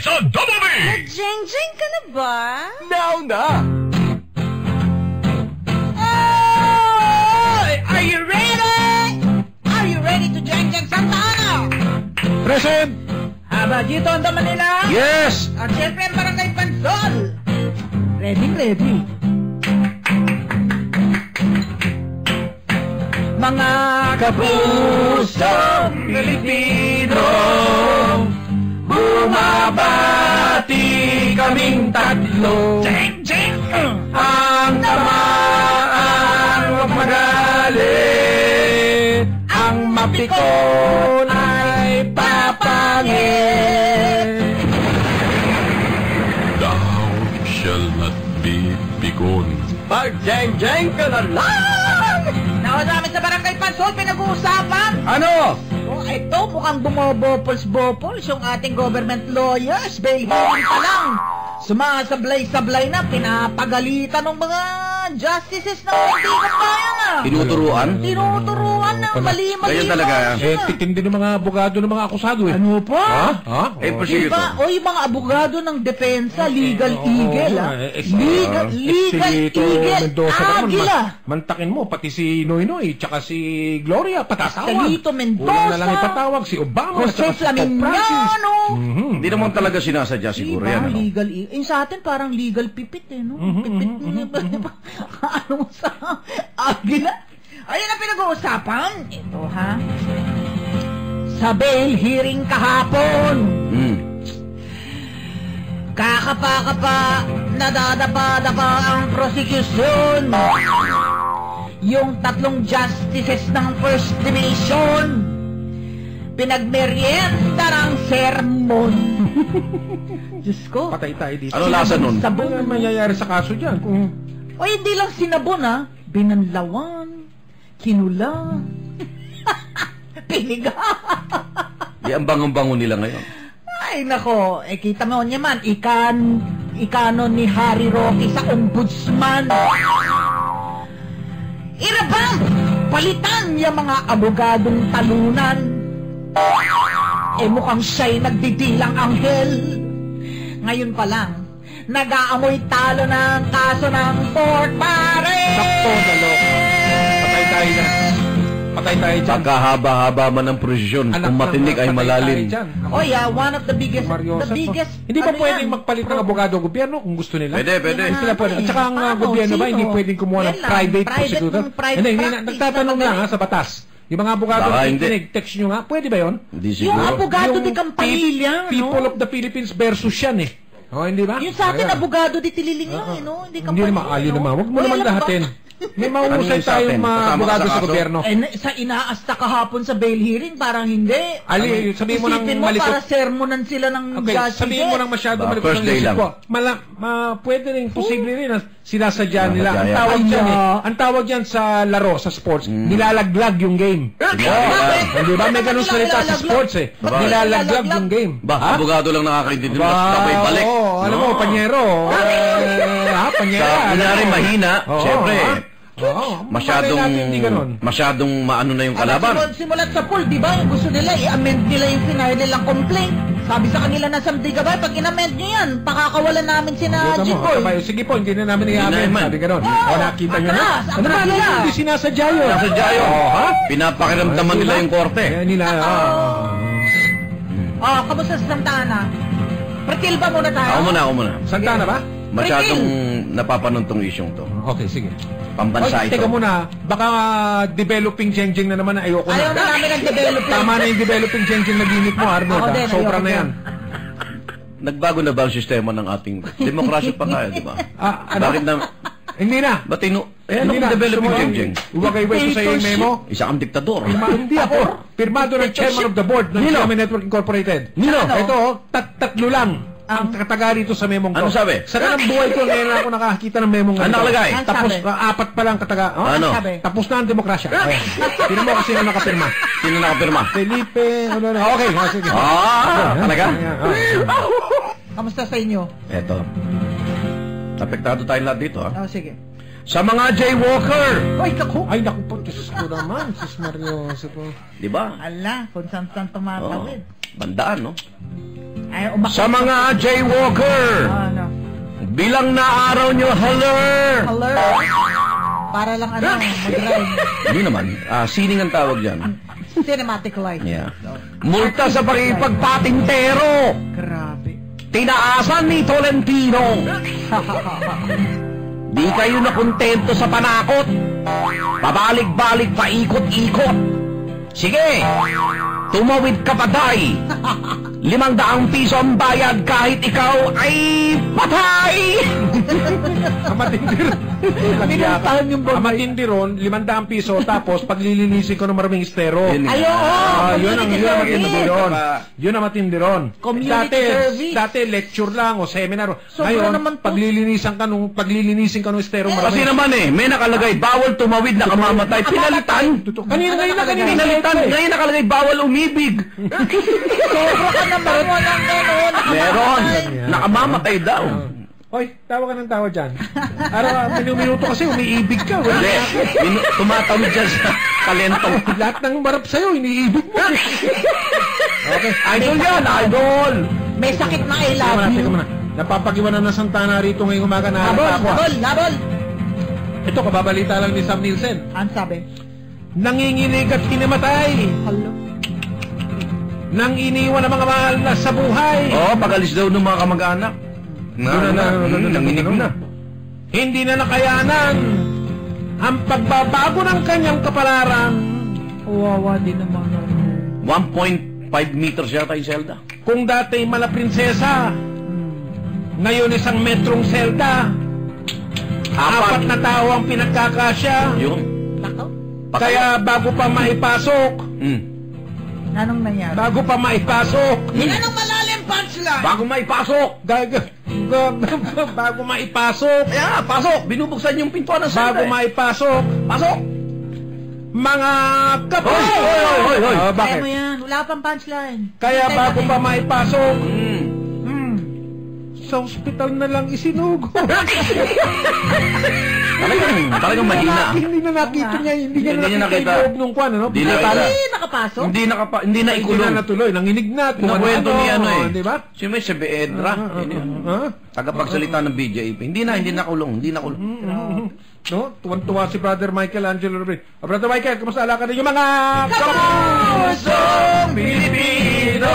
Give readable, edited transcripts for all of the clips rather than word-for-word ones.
Sa Double B! Nag-jeng-jeng ka na ba? Now na! Oh! Are you ready? Are you ready to jeng-jeng Santa Ana? Present! Haba dito ang Manila? Yes! At syempre ang Barangay Pansol. Ready. Mga Kapusong Pilipino, bumabati kaming tatlo. Jeng-jeng! Ang tamaan, huwag magalit. Ang mapikon ay papangit. Thou shall not be begone. Mag-jeng-jeng ka na lang! Nawa namin sa Barangay Pansol, pinag-uusapan. Ano? Oh, ito, mukhang bumobopols-bopols yung ating government lawyers. Bail hearing pa lang. Sumasablay-sablay na, pinapagalitan ng mga justices na hindi kaya na. Tinuturuan? Tinuturuan ng mali-mali. Ganyan talaga. Titindi ng mga abogado ng mga akusado eh. Ano pa? Ha? Diba? O yung mga abogado ng depensa, legal eagle, ha? Legal eagle, agila. Mantakin mo, pati si Noynoy, tsaka si Gloria, patatawag. Salito Mendoza. Kulang na lang ipatawag si Obama, Jose tsaka si Pope Francis. Flamignano. Hindi naman talaga sinasadya siguro Diba? yan. Ano? Legal eagle. Sa atin parang legal pipit eh, no? Pipit ano sa agila. Ayun ang pinag-uusapan. Ito, ha? Sa bail hearing kahapon. Kakapa-kapa, nadadapa-dapa ang prosecution. Yung tatlong justices ng First Division, pinagmerienda ng sermon. Diyos ko. Patay tayo dito. Ano lasa nun? Sabon ang mangyayari sa kaso dyan. Kung... O hindi lang sinabon, ha? Binanlawan, kinula, piniga. Di ang bangon-bangon nila ngayon. Ay, nako. Kita mo niya man, ikano ni Harry Roque sa ombudsman. Irabang! Palitan yung mga abogadong talunan. Mukhang siya'y nagdidilang anghel. Ngayon pa lang, nag-aamoy talo ng kaso ng Fort Mare. Sakto, dalok. Patay tayo dyan. Patay tayo dyan. Pagkahaba-haba man ang prosesyon, kung matinig ay malalim. Oh yeah, one of the biggest, Hindi ba ano pwedeng yan? magpalit ng abogado ang gobyerno kung gusto nila? Pwede. Hindi sila pwede. At saka ang Paano? gobyerno ba, Sino? hindi pwedeng kumuha ng Yan lang, private private prosecutor? ng private Hindi, practice nagtatanong na lang ha, sa batas. Yung mga abogado Baka na hindi. kikinig, text nyo nga, pwede ba yun? Hindi Yung siguro. abogado di Campanilla, no? People of the Philippines versus yan eh. O, hindi ba? Yung sa atin, Ayan. abogado di Tililing lang, no? Hindi Hindi naman, ayun naman. Huwag mo naman lahatin. May mahusay Ano yung sa atin? tayong mga Kasama ka abogado sa sa kaso? gobyerno. Sa inaasta kahapon sa bail hearing, parang hindi. Sabihin mo ng Isipin mo, malikot. para sermonan sila ng Okay, justice. sabihin mo ng masyado Ba, malikot first ng day isip lang. ko. Pwede rin, posible rin na sinasadya nila. Ang Sinasadya. tawag dyan Ay, ang tawag dyan sa laro, sa sports, nilalaglag yung game. Bakit? Hindi ba may ganun salita sa sports eh? Bakit? Nilalaglag yung game. Ba, abogado lang nakakaintindi mo. Sabay balik. Oo, alam mo, panyero. Panyero. Sa kunyari mahina, Oo, siyempre, malay natin hindi ganun. masyadong maano na yung kalaban. Simulat sa pool, di ba? Gusto nila, i-amend nila yung final nilang complaint. Sabi sa kanila na Sam Digabay, pag in-amend nyo yan, pakakawalan namin sina Jiboy. Sige po, hindi na namin Hindi i-amen. naman. Sabi ganun. O nakita nyo na. Atras, Ano ba? atras nila. Hindi sinasadya yun. Nasadya yun. Ha? Pinapakiramdaman nila yung korte. Kaya nila, Kamusta sa Santa Ana? Pretilba muna tayo. Ako muna. Santa na ba? Masyadong napapanon tong isyong to. Okay, sige. Pambansa ito. Teka muna, baka developing Jeng-Jeng na naman na ayoko na. Ayaw na namin ang developing. Tama na yung developing Jeng-Jeng na ginit mo, Arnold. Ako din, Sobra ayoko na yan. Nagbago na ba ang sistema ng ating demokrasya pa kaya, di ba? Ano? Bakit na? Hindi na. Ba't ano kung developing Jeng-Jeng? Iwagay-way ko sa iyo yung memo. Isa kang diktador. Hindi ako. Pirmado ng chairman of the board ng GMA Network Incorporated. Nino? Ito, tatlo lang ang kataga rito sa memong Ano ko. sabi? Sa kanang buhay ko, ngayon lang ako nakakita ng memong Ano nakalagay? Tapos, Ano sabi? apat pa lang kataga. Ano? Sabi? Tapos na ang demokrasya. Tino mo kasi na nakapirma. Sino nakapirma? Felipe, okay. Sige. Talaga? Kamusta sa inyo? Eto. Apektado tayo lahat dito, ha? Sige. Sa mga jaywalker! Ay, naku po, Diyos ko naman, Sis Mario. Di ba? Ala, kung saan-saan tumatawid. Bandaan, no? Ay, umakit. Sa mga jaywalker, Ano? bilang na araw nyo, haler! Alert. Para lang mag-drive. Hindi naman, sining ang tawag dyan. Cinematic light. Yeah. Multa sa pakipagpatintero! Grabe. Tinaasan ni Tolentino! Di kayo nakontento sa panakot. Pabalik-balik, paikot-ikot. Sige, tumawid ka patay. 500 piso ang bayad kahit ikaw ay patay. Matindi ron. Pinuntahan yung bagay. Matindi ron, 500 piso, tapos paglilinisin ko ng maraming estero. Ay, oo. Yun ang matindi ron. Yun ang matindi ron. Community service. Dati lecture lang o seminar. Sobra Ngayon, naman to. paglilinisin ka nung estero Kasi maraming. naman may nakalagay, bawal tumawid na kamamatay. Pinalitan. Kanina Pinalitan. Ngayon nakalagay, bawal umibig. Sobra ka naman. Walang gano'n. Meron. Nakamamatay daw. Hoy, tawa ka ng tawa dyan. Minuto kasi umiibig ka. Hindi. Tumatawid dyan sa talentong. Lahat ng marap sa'yo, iniibig mo. Okay. Idol yan, idol. May sakit na I Teka love you. muna. Napapagiwanan na Santana rito ngayong umaga na Labol. Ito, kababalita lang ni Sam Nielsen. Ang sabi? Nanginginig at kinimatay. Hello? Nang iniwan ang mga mahal na sa buhay. Pagalis daw ng mga kamag-anak. Nanginig na. Hindi na nakayanan ang pagbabago ng kanyang kapalaran. Wawa din naman. 1.5 meters yata yung Zelda. Kung dati mala prinsesa, ngayon isang metrong Zelda. Apat na tao ang pinagkakasya. Yun. Nako. Kaya bago pa maipasok, Anong nangyari? bago pa maipasok, Yan ang malalim punchline. Bago maipasok. bago maipasok, Kaya pasok. Binubuksan yung pintuan ng Zelda. bago maipasok, Pasok. mga kapatid. Hoy. Kaya Bakit? mo yan. Wala pang punchline. Kaya Hintay bago natin. pa maipasok, Hmm. sa ospital na lang isinugo. Talagang mahina. Hindi na nakita niya, hindi niya Hindi niya nakita nakita. yung loob nung kwan, ano? Hindi na- Pinatala. Hindi nakapasok. Hindi Hindi naikulong. na natuloy, nanginig na. kung Nakwento ano-ano, ni ano Di ba? Si May Sebeedra. Ha? Tagapagsalita ng BJP. Hindi nakulong. No? Tuwan-tuwa si Brother Michael Angelo Rubin. Brother Michael, kumusta alaka ninyo mga Kapusong Pilipino,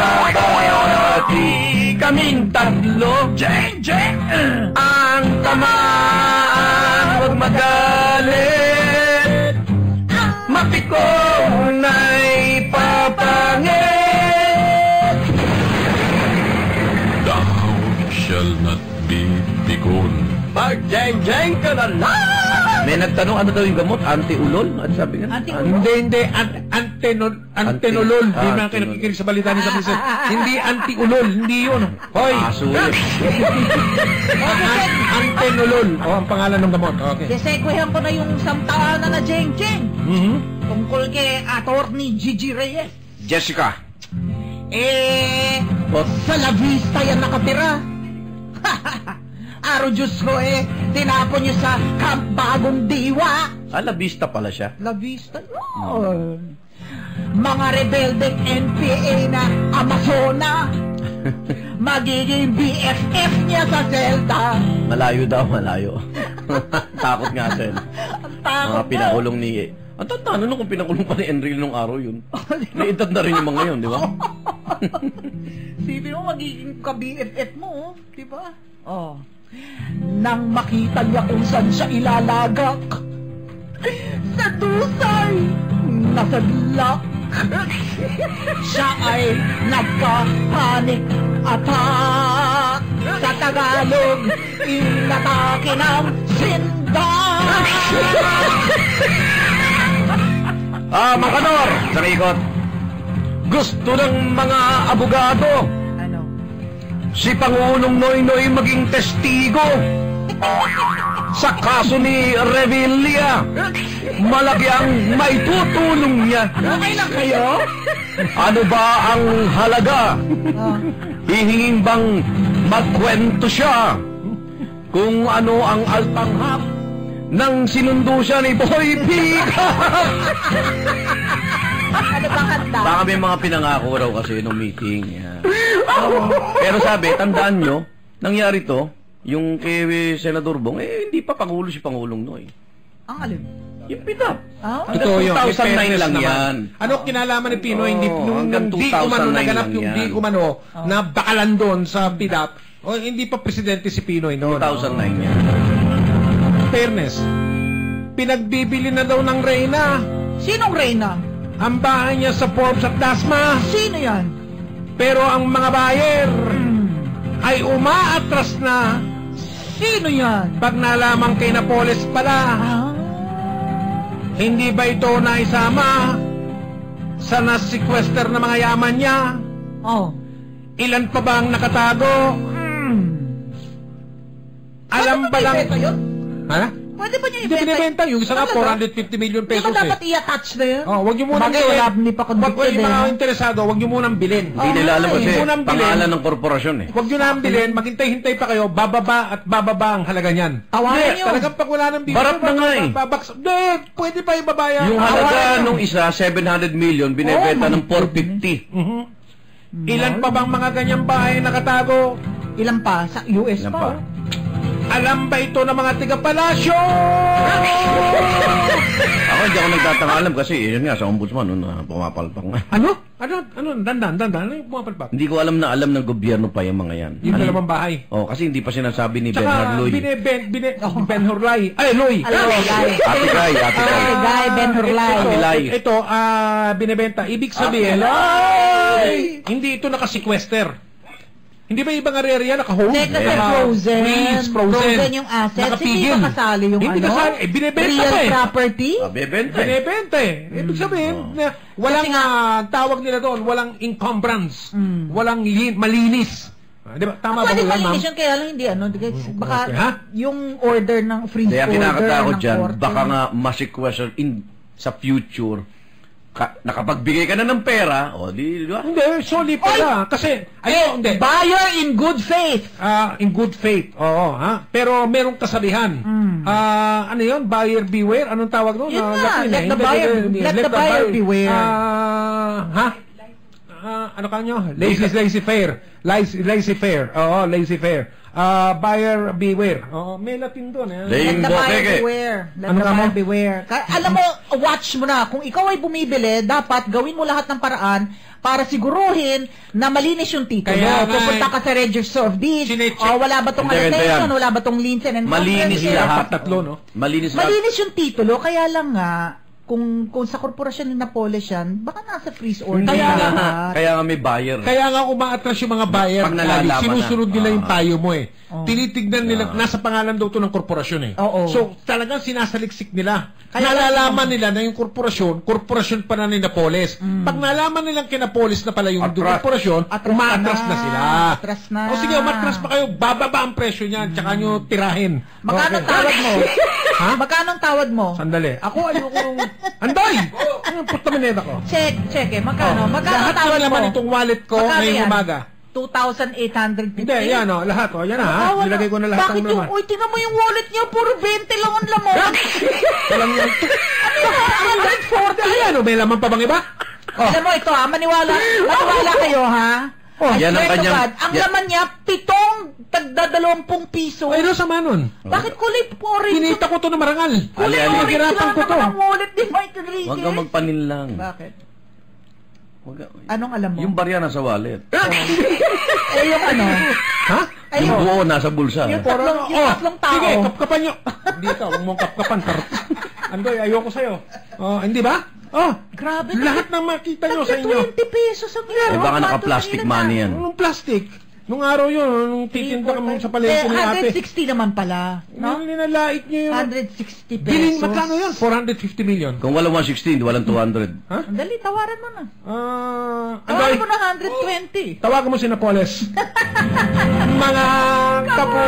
mabati kaming tatlo. Ang tamaan, huwag magalit. Mapikon na'y papangit. Thou shall not be begone. Pag-jeng-jeng ka na lang. May nagtanong, ano daw yung gamot? Anti-ulol? Ano sabi nga? Anti-ulol? Hindi. Antenolol. Hindi Antenolol. na kayo nakikinig sa balita ni Sabisan. Hindi anti-ulol. Hindi yun. Hoy! Sulit. Antenolol. Ang pangalan ng gamot. Okay. Desekwehan ko na yung samtaan na Jeng Jeng. Tungkol kay Attorney Gigi Reyes. Jessica. Sa La Vista yan nakatira. Aro Diyos ko tinapon niyo sa Camp Bagong Diwa. La Vista pala siya. La Vista yun. Mga rebeldeng NPA na Amazona. Magiging BFF niya sa Zelda. Malayo daw, malayo. Takot nga siya. Takot Mga pinakulong ni... Ang tanda na kung pinakulong pa ni Enrile nung araw yun. May edad na rin yung mga yun, di ba? Sipin mo, magiging ka-BFF mo, di ba? Oh. Nang makita niya kung saan siya ilalagak, sa dusay, nasadlak, siya ay nagka-panic attack. Sa Tagalog, inatake ng sinda. Makador! Sarikot. Gusto ng mga abogado Ano? si Pangulong Noynoy maging testigo sa kaso ni Revilla. Malaki ang maitutulong niya. Okay lang kayo? Ano ba ang halaga? Hihingin bang magkwento siya kung ano ang altanghap nang sinundo siya ni Boy Pika? Ano bang handa? Baka may mga pinangako raw kasi nung meeting. Yan. Pero sabi, tandaan nyo, nangyari to, yung kay Senador Bong, hindi pa Pangulo si Pangulong Noy. Ang alin? Yung pitap. Totoo yun. 2009 lang yan. Ano kinalaman ni Pinoy? Hindi hanggang di umano 2009 naganap lang yung yan. di umano na bakalan doon sa PIDAP. O hindi pa presidente si Pinoy noon. 2009 yan. Fairness. Pinagbibili na daw ng Reyna. Sinong Reyna? Ang bahay niya sa Forbes at Dasma. Sino yan? Pero ang mga buyer ay umaatras na Sino yan? pag nalaman kay Napoles pala. Hindi ba ito naisama sa nasikwester na mga yaman niya? Oh. Ilan pa ba ang nakatago? Alam ba lang... Pwede ba yun? Ha? Pwede ba niya Hindi ibenta? binibenta. Yung isa nga, Talaga? 450 million Di pesos ba dapat i-attach na yun? Oh, wag niyo munang Bagay, wala, hindi pa Wag convicted yung mga eh. interesado, wag niyo munang bilhin. Hindi nila alam kasi Unang bilhin. pangalan ng korporasyon eh. Wag niyo nang bilhin, maghintay-hintay pa kayo, bababa at bababa ang halaga niyan. Tawanan Hindi, niyo. talagang pag wala nang bilhin. Barat na nga eh. Hindi, pwede pa ibabaya. Yung halaga nung isa, 700 million, binebenta ng 450. Ilan pa bang mga ganyang bahay nakatago? Ilan pa? Sa US Ilan pa. pa? oh. Alam ba ito ng mga tiga-palasyo? Ako hindi ako nagtatangalam kasi yun nga sa ombudsman pumapalpak nga. Ano? Dandan. Ano yung pumapalpak? Hindi ko alam na alam ng gobyerno pa yung mga yan. Yung dalawang bahay. Oh, kasi hindi pa sinasabi ni Tsaka, Bernard Loy. Ben Hurlay. Ay, Loy. Hello, guys. Ate Guy. Guy Ben Hurlay. Hurlay. Ito, binibenta. Ibig sabihin, hindi ito nakasequester. Hindi ba ibang area naka-hold? Hindi, kasi frozen. Frozen yung assets. Nakapigil. Hindi pa kasali yung Hindi kasali. Binibenta real pa eh. property. Bebenta eh. Binibenta eh. Ibig sabihin, na walang tawag nila doon, walang encumbrance. Walang malinis. Di ba? Tama ba Pwede ko yan, ma'am? malinis yun, kaya lang hindi baka Okay, ha? yung order ng freeze Kaya order kinakatakot ng dyan, korte. baka nga ma-sequester sa future. Nakapagbigay ka na ng pera, di ba? Hindi, sorry pala. Kasi, hindi. Buyer in good faith. In good faith. Oo, ha? Pero merong kasabihan. Ano yun? Buyer beware? Anong tawag doon? Yun nga, let the buyer beware. Ha? Ano kanyo? Laissez-faire. Laissez-faire. Oo, laissez-faire. Buyer beware. Oo, may Latin doon. Laying Let the buyer bokeke. beware. Let Ano the ka buyer mo? beware. Alam mo, watch mo na. Kung ikaw ay bumibili, dapat gawin mo lahat ng paraan para siguruhin na malinis yung titulo. Kaya nga, Pupunta ka sa Register of Deeds. Sinecheck. Wala ba itong Hindi, ganito annotation? yan. Wala ba itong liensen and Malinis comprehensive? lahat. Tatlo, no? Malinis lahat. Malinis yung titulo, kaya lang nga, kung sa korporasyon ni Napoles yan, baka nasa freeze order Kaya na nga, lahat. kaya nga may buyer. Kaya nga umaatras yung mga buyer, Pag nalalaman sinusunod na. nila yung payo mo eh. Tinitignan nila, nasa pangalan daw to ng korporasyon eh. Oo. So, talagang sinasaliksik nila. Kaya Nalalaman nila na yung korporasyon pa na ni Napoles. Pag nalaman nilang kinapoles na pala yung Atras. korporasyon, Atras umaatras na. na sila. Atras na. O sige, umatras pa kayo, bababa ang presyo niyan, tsaka nyo tirahin. Magkano Okay. tawad mo? Ha? Magkano ang tawad mo? Sandali. Ako ayoko nung... Andoy! Ano puta mineta ko? Check eh. Magkano? Magkano Lahat ang tawad ng mo? laman itong wallet ko Magkano ngayong yan? umaga. 2,850? Hindi, yan o, lahat o, yan na ha. Nilagay ko na lahat Bakit ng yung, laman. uy, tingnan mo yung wallet niya, puro 20 lang ang laman. Walang yan. Ano yung 140? Ayan o, may laman pa bang iba? Alam mo ito ha, maniwala kayo ha. Oh, I yan ang swear to kanyang- God, ang yan- laman niya, 7 piso. Ay, ano sama nun? Bakit kulay orange? Kinita ko to na marangal. Kulay Ali, ali. orange Pinaghirapan lang ko to. naman ang wallet ni Mike Enriquez. Huwag kang magpaninlang. Bakit? Huwag- Anong alam mo? Yung barya nasa wallet. Eh, yung ano? Ha? Ay, Yung buo nasa bulsa. Yung tatlong tao. Sige, kapkapan nyo. Dito, huwag mong kapkapan. Andoy, ayoko sa'yo. Oh, hindi ba? Oh, Grabe. lahat ng makita nyo sa inyo. 20 pesos ang Eh, baka naka-plastic money yan. Anong plastic? Nung araw yun, nung titinda kami sa palengke ni ate. 160 naman pala. No? Nilalait nyo yun. 160 pesos. Bilin, magkano yun? 450 million. Kung walang 116, walang 200. Ha? Dali, tawaran mo na. Andoy, Tawaran mo na 120. tawagan mo si Napoles. Mga kapo.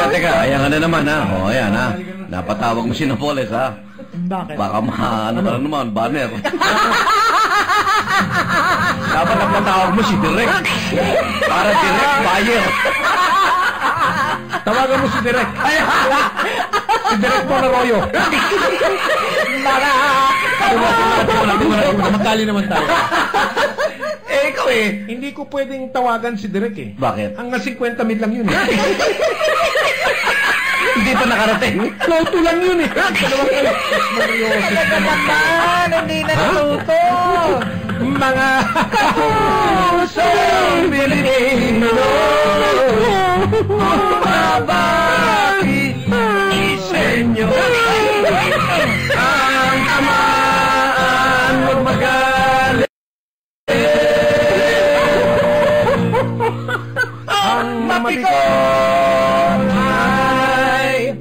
Teka. Ayan ka na naman ha. O, ayan ha. Napatawag mo si Napoles ha. Bakit? Baka ano ka naman, banner. Dapat napatawag mo si Direk. Para direct buyer. Tawagan mo si Direk. Si Direk Paul Arroyo. Magkali naman tayo. Ikaw eh. Hindi ko pwedeng tawagan si Direk eh. Bakit? Hanggang 50 mil lang yun eh. Hindi pa nakarating. Loto lang yun eh. naman, hindi na natuto. Mga Pusong Pilipino, mababati isenyo ang tamaan magmagaling. Ang mapikon ay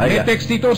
May text dito